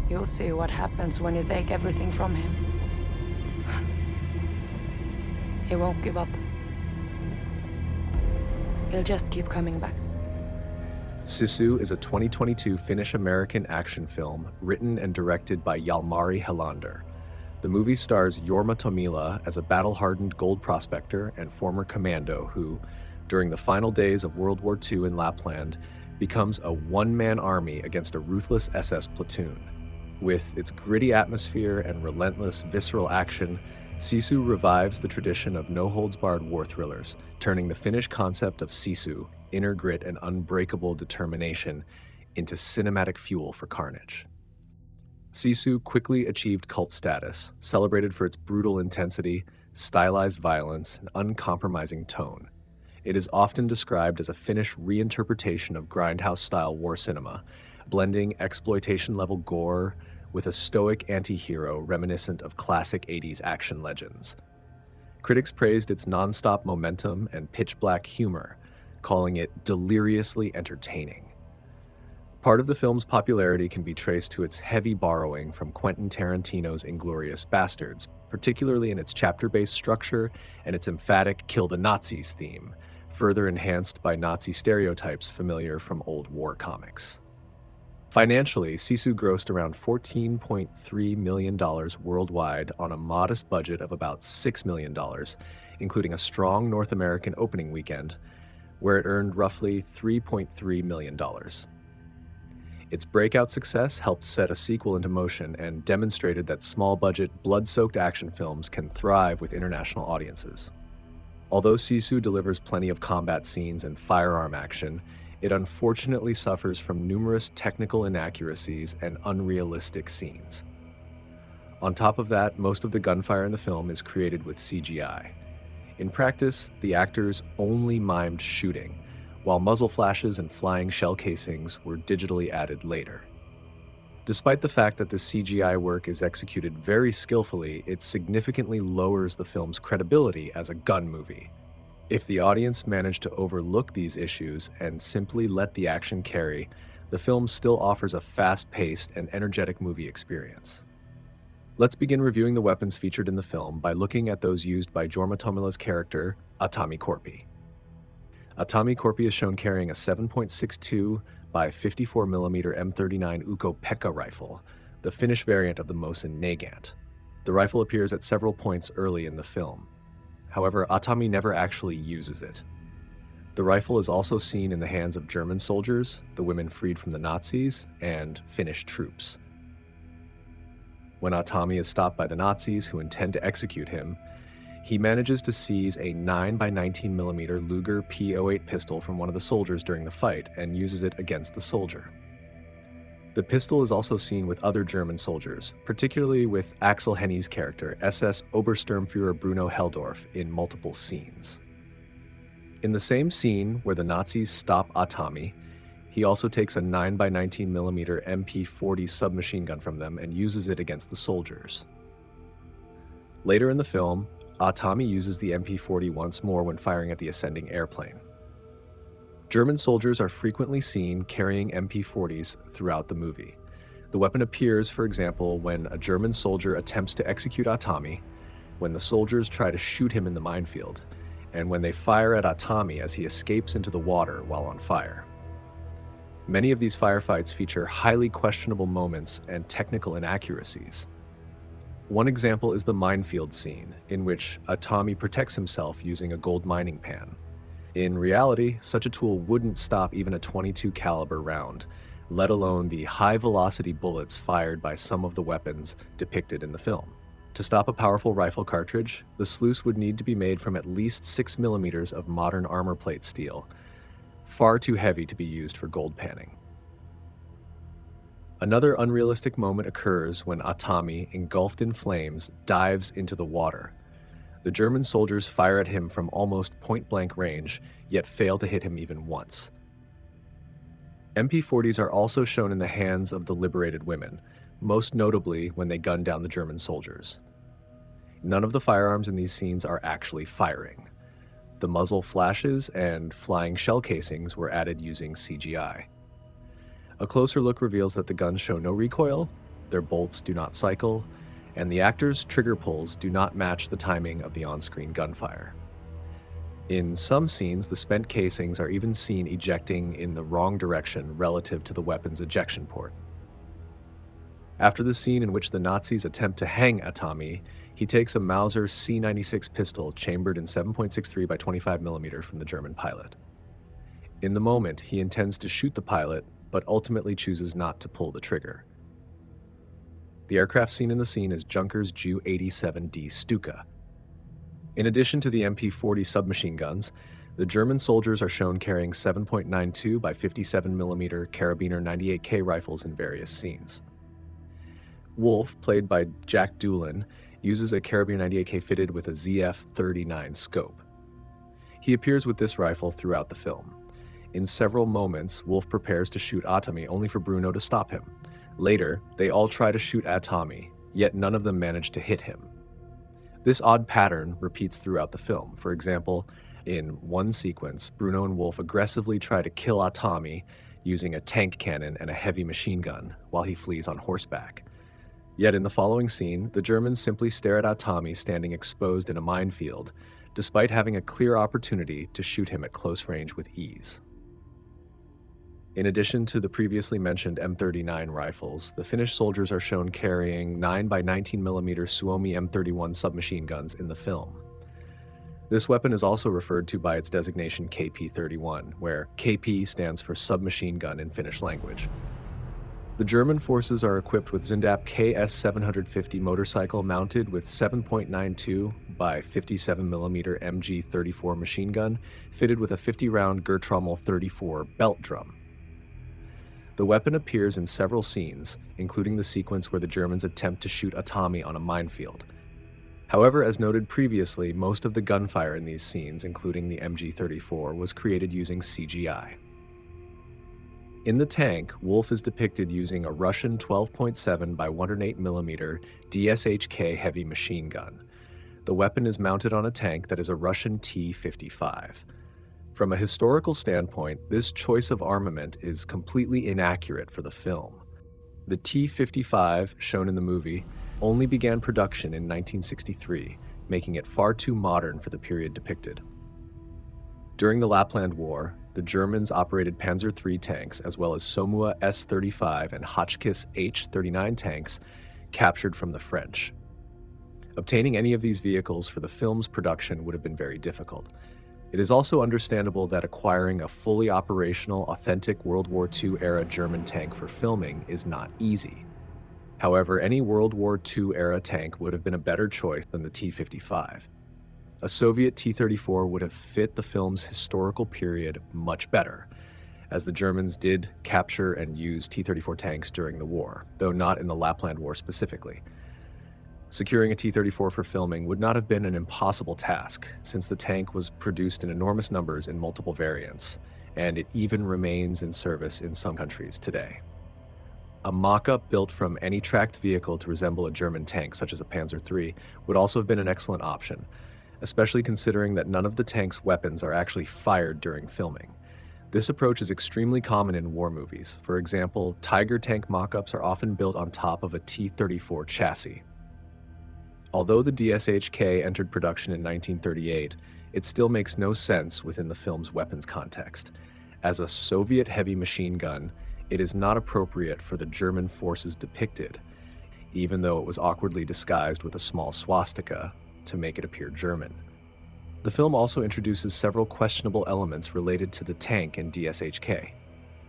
You'll see what happens when you take everything from him. He won't give up. He'll just keep coming back. Sisu is a 2022 Finnish-American action film written and directed by Jalmari Helander. The movie stars Jorma Tommila as a battle-hardened gold prospector and former commando who, during the final days of World War II in Lapland, becomes a one-man army against a ruthless SS platoon. With its gritty atmosphere and relentless, visceral action, Sisu revives the tradition of no-holds-barred war thrillers, turning the Finnish concept of Sisu, inner grit and unbreakable determination, into cinematic fuel for carnage. Sisu quickly achieved cult status, celebrated for its brutal intensity, stylized violence, and uncompromising tone. It is often described as a Finnish reinterpretation of grindhouse-style war cinema, blending exploitation-level gore with a stoic anti-hero reminiscent of classic 80s action legends. Critics praised its non-stop momentum and pitch-black humor, calling it deliriously entertaining. Part of the film's popularity can be traced to its heavy borrowing from Quentin Tarantino's Inglourious Basterds, particularly in its chapter-based structure and its emphatic "kill the Nazis" theme, further enhanced by Nazi stereotypes familiar from old war comics. Financially, Sisu grossed around $14.3 million worldwide on a modest budget of about $6 million, including a strong North American opening weekend, where it earned roughly $3.3 million. Its breakout success helped set a sequel into motion and demonstrated that small-budget, blood-soaked action films can thrive with international audiences. Although Sisu delivers plenty of combat scenes and firearm action, it unfortunately suffers from numerous technical inaccuracies and unrealistic scenes. On top of that, most of the gunfire in the film is created with CGI. In practice, the actors only mimed shooting, while muzzle flashes and flying shell casings were digitally added later. Despite the fact that the CGI work is executed very skillfully, it significantly lowers the film's credibility as a gun movie. If the audience managed to overlook these issues and simply let the action carry, the film still offers a fast-paced and energetic movie experience. Let's begin reviewing the weapons featured in the film by looking at those used by Jorma Tommila's character, Atami Korpi. Atami Korpi is shown carrying a 7.62 by 54mm M39 Ukko-Pekka rifle, the Finnish variant of the Mosin Nagant. The rifle appears at several points early in the film. However, Atami never actually uses it. The rifle is also seen in the hands of German soldiers, the women freed from the Nazis, and Finnish troops. When Atami is stopped by the Nazis who intend to execute him, he manages to seize a 9x19mm Luger P08 pistol from one of the soldiers during the fight and uses it against the soldier. The pistol is also seen with other German soldiers, particularly with Axel Hennie's character, SS Obersturmführer Bruno Helldorf, in multiple scenes. In the same scene where the Nazis stop Atami, he also takes a 9x19mm MP40 submachine gun from them and uses it against the soldiers. Later in the film, Atami uses the MP40 once more when firing at the ascending airplane. German soldiers are frequently seen carrying MP40s throughout the movie. The weapon appears, for example, when a German soldier attempts to execute Atami, when the soldiers try to shoot him in the minefield, and when they fire at Atami as he escapes into the water while on fire. Many of these firefights feature highly questionable moments and technical inaccuracies. One example is the minefield scene, in which Atami protects himself using a gold mining pan. In reality, such a tool wouldn't stop even a .22 caliber round, let alone the high-velocity bullets fired by some of the weapons depicted in the film. To stop a powerful rifle cartridge, the sluice would need to be made from at least 6mm of modern armor plate steel, far too heavy to be used for gold panning. Another unrealistic moment occurs when Atami, engulfed in flames, dives into the water. The German soldiers fire at him from almost point-blank range, yet fail to hit him even once. MP40s are also shown in the hands of the liberated women, most notably when they gun down the German soldiers. None of the firearms in these scenes are actually firing. The muzzle flashes and flying shell casings were added using CGI. A closer look reveals that the guns show no recoil, their bolts do not cycle, and the actors' trigger pulls do not match the timing of the on-screen gunfire. In some scenes, the spent casings are even seen ejecting in the wrong direction relative to the weapon's ejection port. After the scene in which the Nazis attempt to hang Atami, he takes a Mauser C96 pistol chambered in 7.63 by 25mm from the German pilot. In the moment, he intends to shoot the pilot, but ultimately chooses not to pull the trigger. The aircraft seen in the scene is Junkers Ju-87D Stuka. In addition to the MP40 submachine guns, the German soldiers are shown carrying 7.92 by 57mm Carabiner 98K rifles in various scenes. Wolf, played by Jack Doolan, uses a Carabiner 98K fitted with a ZF-39 scope. He appears with this rifle throughout the film. In several moments, Wolf prepares to shoot Atami only for Bruno to stop him. Later, they all try to shoot Atami, yet none of them manage to hit him. This odd pattern repeats throughout the film. For example, in one sequence, Bruno and Wolf aggressively try to kill Atami using a tank cannon and a heavy machine gun while he flees on horseback. Yet in the following scene, the Germans simply stare at Atami standing exposed in a minefield, despite having a clear opportunity to shoot him at close range with ease. In addition to the previously mentioned M39 rifles, the Finnish soldiers are shown carrying 9 by 19mm Suomi M31 submachine guns in the film. This weapon is also referred to by its designation KP-31, where KP stands for submachine gun in Finnish language. The German forces are equipped with Zundap KS-750 motorcycle mounted with 7.92 by 57mm MG-34 machine gun fitted with a 50-round Gertrommel 34 belt drum. The weapon appears in several scenes, including the sequence where the Germans attempt to shoot Atami on a minefield. However, as noted previously, most of the gunfire in these scenes, including the MG-34, was created using CGI. In the tank, Wolf is depicted using a Russian 12.7 by 108mm DSHK heavy machine gun. The weapon is mounted on a tank that is a Russian T-55. From a historical standpoint, this choice of armament is completely inaccurate for the film. The T-55, shown in the movie, only began production in 1963, making it far too modern for the period depicted. During the Lapland War, the Germans operated Panzer III tanks as well as Somua S-35 and Hotchkiss H-39 tanks captured from the French. Obtaining any of these vehicles for the film's production would have been very difficult. It is also understandable that acquiring a fully operational, authentic World War II-era German tank for filming is not easy. However, any World War II-era tank would have been a better choice than the T-55. A Soviet T-34 would have fit the film's historical period much better, as the Germans did capture and use T-34 tanks during the war, though not in the Lapland War specifically. Securing a T-34 for filming would not have been an impossible task, since the tank was produced in enormous numbers in multiple variants, and it even remains in service in some countries today. A mock-up built from any tracked vehicle to resemble a German tank, such as a Panzer III, would also have been an excellent option, especially considering that none of the tank's weapons are actually fired during filming. This approach is extremely common in war movies. For example, Tiger tank mock-ups are often built on top of a T-34 chassis. Although the DSHK entered production in 1938, it still makes no sense within the film's weapons context. As a Soviet heavy machine gun, it is not appropriate for the German forces depicted, even though it was awkwardly disguised with a small swastika to make it appear German. The film also introduces several questionable elements related to the tank and DSHK.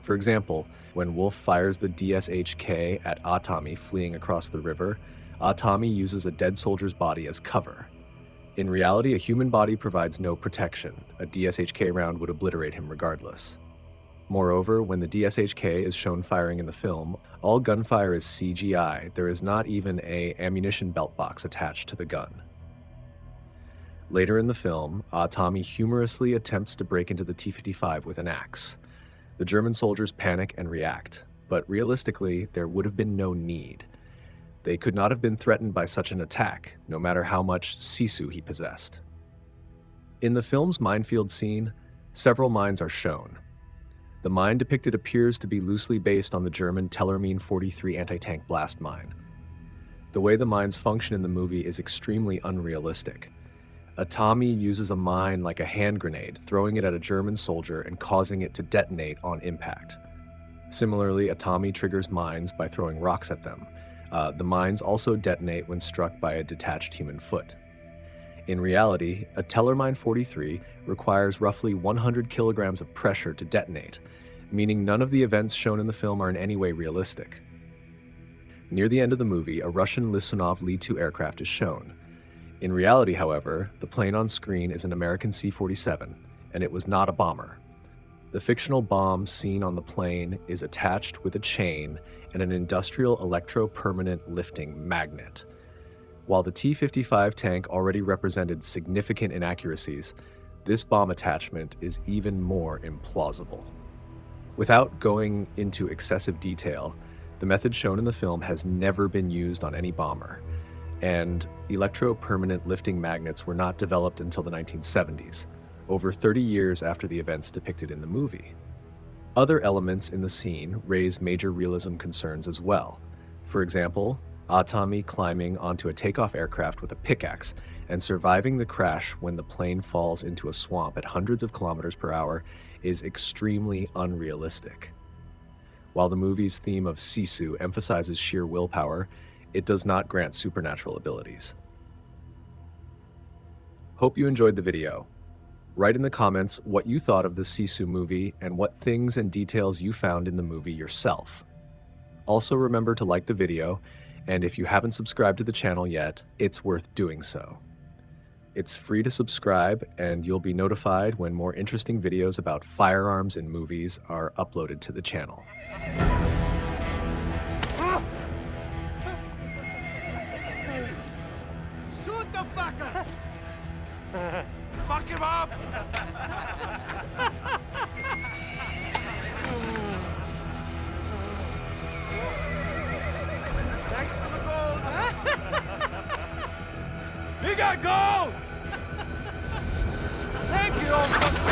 For example, when Wolf fires the DSHK at Atami fleeing across the river, Atami uses a dead soldier's body as cover. In reality, a human body provides no protection. A DSHK round would obliterate him regardless. Moreover, when the DSHK is shown firing in the film, all gunfire is CGI. There is not even an ammunition belt box attached to the gun. Later in the film, Atami humorously attempts to break into the T-55 with an axe. The German soldiers panic and react, but realistically, there would have been no need. They could not have been threatened by such an attack, no matter how much Sisu he possessed. In the film's minefield scene, several mines are shown. The mine depicted appears to be loosely based on the German Tellermine 43 anti-tank blast mine. The way the mines function in the movie is extremely unrealistic. A Tommy uses a mine like a hand grenade, throwing it at a German soldier and causing it to detonate on impact. Similarly, a Tommy triggers mines by throwing rocks at them. The mines also detonate when struck by a detached human foot. In reality, a Tellermine 43 requires roughly 100 kilograms of pressure to detonate, meaning none of the events shown in the film are in any way realistic. Near the end of the movie, a Russian Lisunov Li-2 aircraft is shown. In reality, however, the plane on screen is an American C-47, and it was not a bomber. The fictional bomb seen on the plane is attached with a chain and an industrial electro-permanent lifting magnet. While the T-55 tank already represented significant inaccuracies, this bomb attachment is even more implausible. Without going into excessive detail, the method shown in the film has never been used on any bomber, and electro-permanent lifting magnets were not developed until the 1970s, over 30 years after the events depicted in the movie. Other elements in the scene raise major realism concerns as well. For example, Atami climbing onto a takeoff aircraft with a pickaxe and surviving the crash when the plane falls into a swamp at hundreds of kilometers per hour is extremely unrealistic. While the movie's theme of Sisu emphasizes sheer willpower, it does not grant supernatural abilities. Hope you enjoyed the video. Write in the comments what you thought of the Sisu movie and what things and details you found in the movie yourself. Also remember to like the video, and if you haven't subscribed to the channel yet, it's worth doing so. It's free to subscribe, and you'll be notified when more interesting videos about firearms in movies are uploaded to the channel. Shoot the fucker! Fuck him up! Thanks for the gold! He got gold! Thank you!